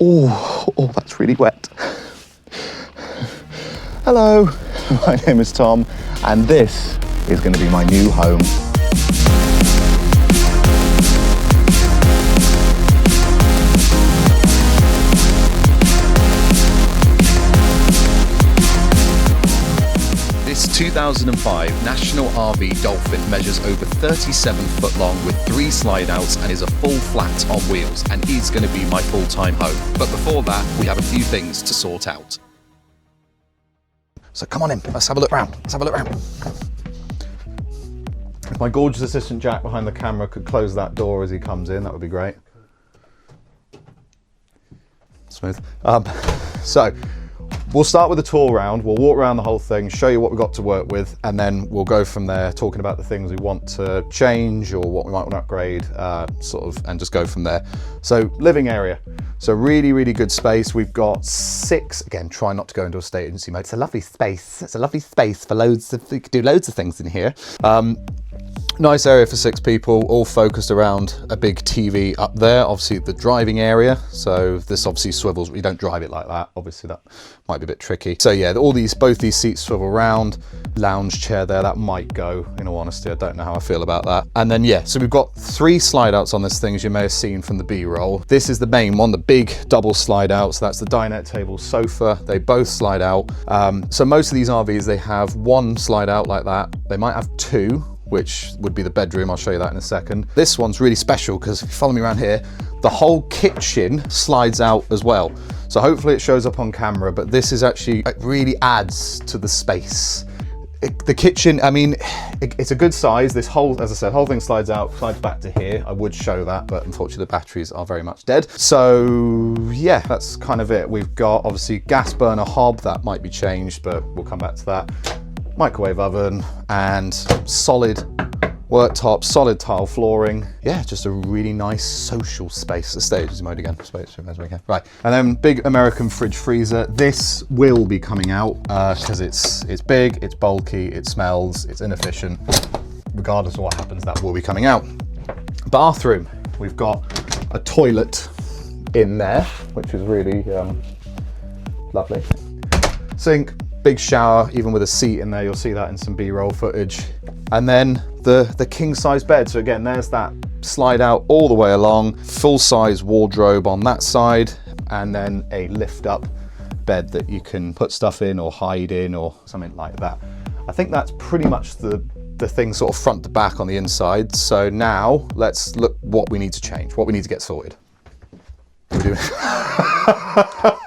Oh, that's really wet. Hello, my name is Tom, and this is going to be my new home. This 2005 National RV Dolphin measures over 37 foot long with 3 slide outs and is a full flat on wheels and is going to be my full-time home. But before that, we have a few things to sort out. So come on in, let's have a look round. If my gorgeous assistant Jack behind the camera could close that door as he comes in, that would be great. Smooth. So we'll start with a tour round. We'll walk around the whole thing, show you what we've got to work with, and then we'll go from there talking about the things we want to change or what we might want to upgrade, and just go from there. So living area. So really, really good space. We've got 6, again, try not to go into a state agency mode. It's a lovely space. It's a lovely space for you could do loads of things in here. Nice area for 6 people, all focused around a big TV up there, obviously the driving area. So this obviously swivels, you don't drive it like that. Obviously that might be a bit tricky. So yeah, both these seats swivel around. Lounge chair there, that might go, in all honesty. I don't know how I feel about that. And then yeah, so we've got 3 slide outs on this thing, as you may have seen from the B-roll. This is the main one, the big double slide out. So that's the dinette table sofa. They both slide out. So most of these RVs, they have 1 slide out like that. They might have 2, which would be the bedroom. I'll show you that in a second. This one's really special because if you follow me around here, the whole kitchen slides out as well. So hopefully it shows up on camera, but this is actually, it really adds to the space. The kitchen, I mean, it's a good size. This whole, as I said, whole thing slides out, slides back to here. I would show that, but unfortunately the batteries are very much dead. So yeah, that's kind of it. We've got obviously gas burner hob, that might be changed, but we'll come back to that. Microwave oven and solid worktop, solid tile flooring. Yeah, just a really nice social space. The stage is mode again. Right, and then big American fridge freezer. This will be coming out because it's big, it's bulky, it smells, it's inefficient. Regardless of what happens, that will be coming out. Bathroom. We've got a toilet in there, which is really lovely. Sink. Big shower, even with a seat in there. You'll see that in some B-roll footage. And then the king-size bed. So again, there's that slide out all the way along, full-size wardrobe on that side, and then a lift-up bed that you can put stuff in or hide in or something like that. I think that's pretty much the thing sort of front to back on the inside. So now let's look what we need to change, what we need to get sorted. What are we doing?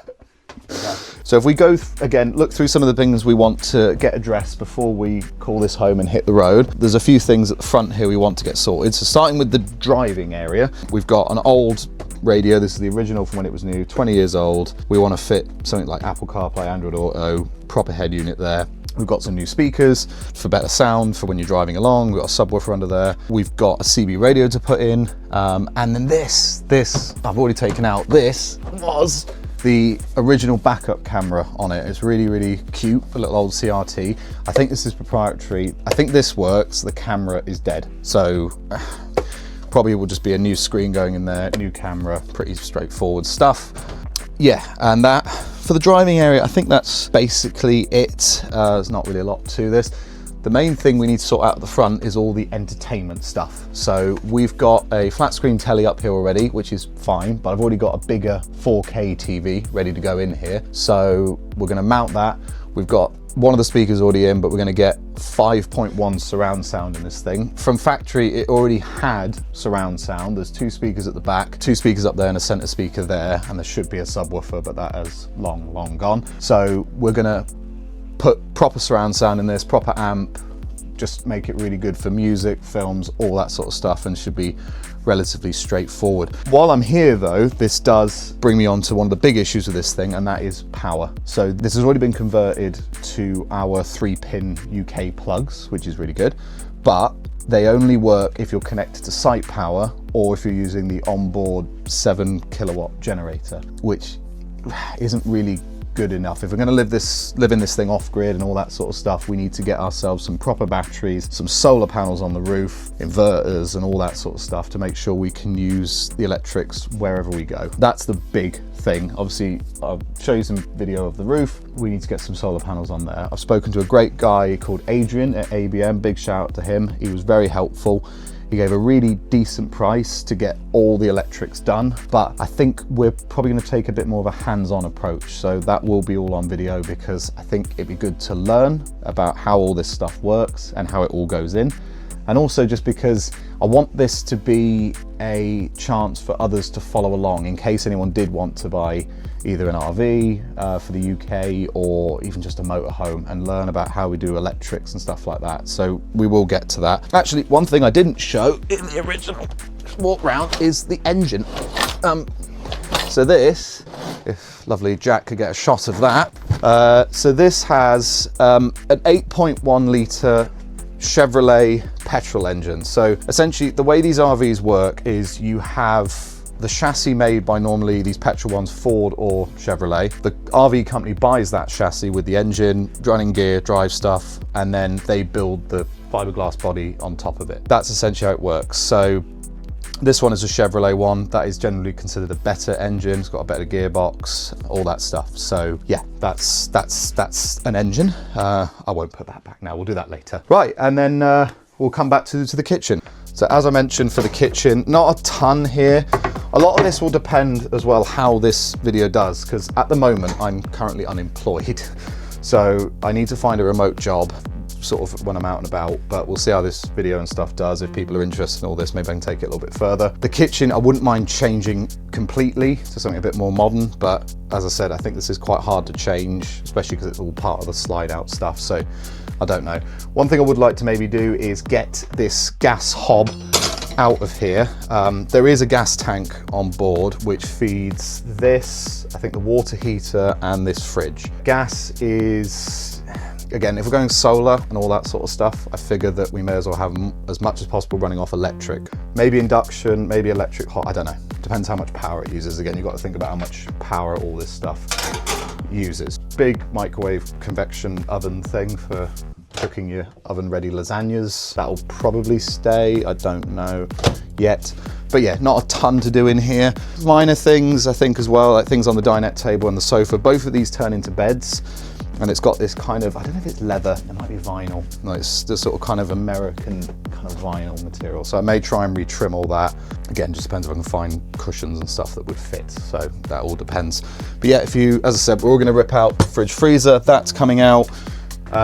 So if we go, again, look through some of the things we want to get addressed before we call this home and hit the road. There's a few things at the front here we want to get sorted. So starting with the driving area, we've got an old radio. This is the original from when it was new, 20 years old. We want to fit something like Apple CarPlay, Android Auto, proper head unit there. We've got some new speakers for better sound for when you're driving along. We've got a subwoofer under there. We've got a CB radio to put in. And then this, I've already taken out. This was the original backup camera on it. It's really, really cute, a little old CRT. I think this is proprietary. I think this works. The camera is dead. So probably will just be a new screen going in there, new camera, pretty straightforward stuff. Yeah, and that for the driving area, I think that's basically it. There's not really a lot to this. The main thing we need to sort out at the front is all the entertainment stuff. So we've got a flat screen telly up here already, which is fine, but I've already got a bigger 4K TV ready to go in here. So we're gonna mount that. We've got one of the speakers already in, but we're gonna get 5.1 surround sound in this thing. From factory, it already had surround sound. There's 2 speakers at the back, 2 speakers up there and a center speaker there, and there should be a subwoofer, but that has long gone. So we're gonna put proper surround sound in this, proper amp, just make it really good for music, films, all that sort of stuff, and should be relatively straightforward. While I'm here though, this does bring me on to one of the big issues with this thing, and that is power. So this has already been converted to our 3-pin UK plugs, which is really good, but they only work if you're connected to site power or if you're using the onboard 7 kilowatt generator, which isn't really good enough. If we're going to live in this thing off grid and all that sort of stuff, we need to get ourselves some proper batteries, some solar panels on the roof, inverters and all that sort of stuff to make sure we can use the electrics wherever we go. That's the big thing. Obviously, I'll show you some video of the roof. We need to get some solar panels on there. I've spoken to a great guy called Adrian at ABM. Big shout out to him. He was very helpful. He gave a really decent price to get all the electrics done, but I think we're probably going to take a bit more of a hands-on approach. So that will be all on video, because I think it'd be good to learn about how all this stuff works and how it all goes in. And also just because I want this to be a chance for others to follow along in case anyone did want to buy either an RV for the UK or even just a motorhome and learn about how we do electrics and stuff like that. So we will get to that. Actually, one thing I didn't show in the original walk round is the engine. So this, if lovely Jack could get a shot of that. So this has an 8.1 litre Chevrolet petrol engine. So essentially the way these RVs work is you have the chassis made by normally these petrol ones, Ford or Chevrolet. The RV company buys that chassis with the engine, running gear, drive stuff, and then they build the fiberglass body on top of it. That's essentially how it works. So this one is a Chevrolet one that is generally considered a better engine. It's got a better gearbox, all that stuff. So yeah, that's an engine. I won't put that back now. We'll do that later. Right, and then we'll come back to the kitchen. So as I mentioned, for the kitchen, not a ton here. A lot of this will depend as well how this video does, because at the moment I'm currently unemployed. So I need to find a remote job sort of when I'm out and about, but we'll see how this video and stuff does. If people are interested in all this, maybe I can take it a little bit further. The kitchen, I wouldn't mind changing completely to something a bit more modern, but as I said, I think this is quite hard to change, especially because it's all part of the slide out stuff. So I don't know. One thing I would like to maybe do is get this gas hob out of here. There is a gas tank on board which feeds this, I think the water heater and this fridge. Gas is, again, if we're going solar and all that sort of stuff, I figure that we may as well have as much as possible running off electric. Maybe induction, maybe electric hot, I don't know. Depends how much power it uses. Again, you've got to think about how much power all this stuff uses. Big microwave convection oven thing for cooking your oven ready lasagnas. That'll probably stay, I don't know yet. But yeah, not a ton to do in here. Minor things, I think, as well, like things on the dinette table and the sofa. Both of these turn into beds. And it's got this kind of, I don't know if it's leather, it might be vinyl. No, it's the sort of kind of American kind of vinyl material. So I may try and retrim all that. Again, just depends if I can find cushions and stuff that would fit. So that all depends. But yeah, if you, as I said, we're all gonna rip out the fridge freezer, that's coming out.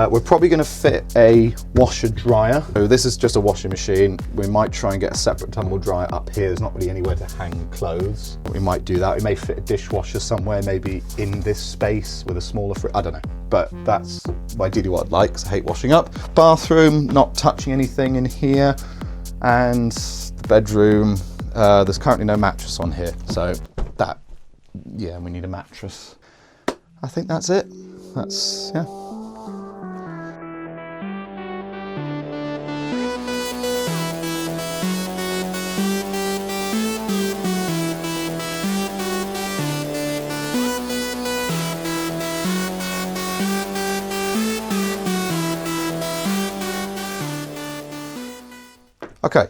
We're probably going to fit a washer dryer. So this is just a washing machine. We might try and get a separate tumble dryer up here. There's not really anywhere to hang clothes. We might do that. We may fit a dishwasher somewhere, maybe in this space with a smaller fridge. I don't know, but that's ideally what I'd like, because I hate washing up. Bathroom, not touching anything in here. And the bedroom, there's currently no mattress on here. So that, yeah, we need a mattress. I think that's it. That's, yeah. Okay,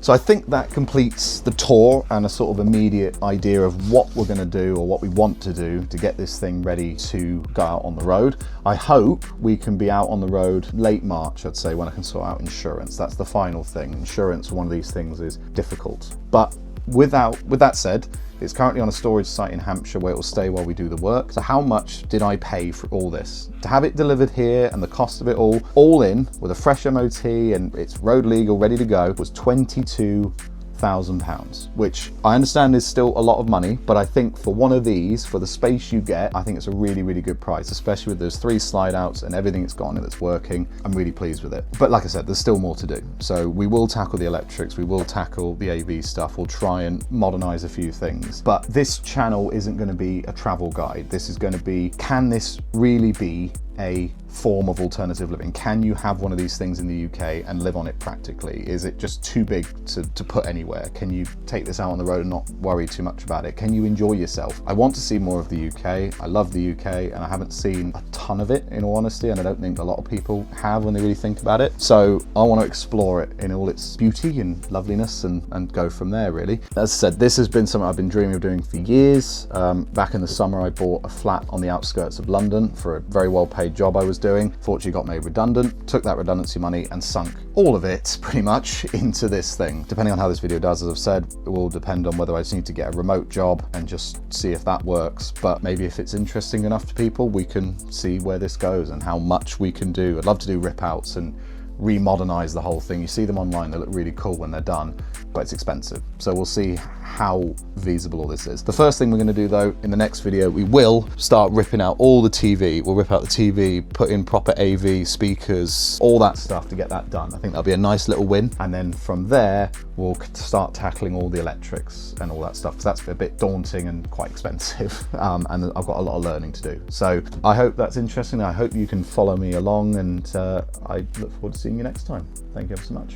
so I think that completes the tour and a sort of immediate idea of what we're going to do or what we want to do to get this thing ready to go out on the road. I hope we can be out on the road late March, I'd say, when I can sort out insurance. That's the final thing. Insurance, one of these things, is difficult. But with that said, it's currently on a storage site in Hampshire where it will stay while we do the work. So how much did I pay for all this? To have it delivered here and the cost of it all in with a fresh MOT and it's road legal, ready to go, was £22,000, which I understand is still a lot of money, but I think for one of these, for the space you get, I think it's a really, really good price, especially with those 3 slide outs and everything it's got on it that's working. I'm really pleased with it. But like I said, there's still more to do. So we will tackle the electrics, we will tackle the AV stuff, we'll try and modernize a few things. But this channel isn't going to be a travel guide. This is going to be, can this really be a form of alternative living? Can you have one of these things in the UK and live on it practically? Is it just too big to put anywhere? Can you take this out on the road and not worry too much about it? Can you enjoy yourself? I want to see more of the UK. I love the UK, and I haven't seen a ton of it, in all honesty, and I don't think a lot of people have when they really think about it. So I want to explore it in all its beauty and loveliness and go from there, really. As I said, this has been something I've been dreaming of doing for years. Back in the summer, I bought a flat on the outskirts of London for a very well-paid job I was doing. Fortunately got made redundant, took that redundancy money and sunk all of it pretty much into this thing. Depending on how this video does, as I've said, it will depend on whether I just need to get a remote job and just see if that works. But maybe if it's interesting enough to people, we can see where this goes and how much we can do. I'd love to do rip outs and remodernize the whole thing. You see them online, they look really cool when they're done, but it's expensive. So we'll see how feasible all this is. The first thing we're going to do though, in the next video, we will start ripping out all the TV. We'll rip out the TV, put in proper AV speakers, all that stuff to get that done. I think that'll be a nice little win. And then from there, we'll start tackling all the electrics and all that stuff, because that's a bit daunting and quite expensive. And I've got a lot of learning to do. So I hope that's interesting. I hope you can follow me along, and I look forward to seeing you next time. Thank you ever so much.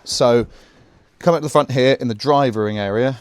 So come up to the front here in the driving area.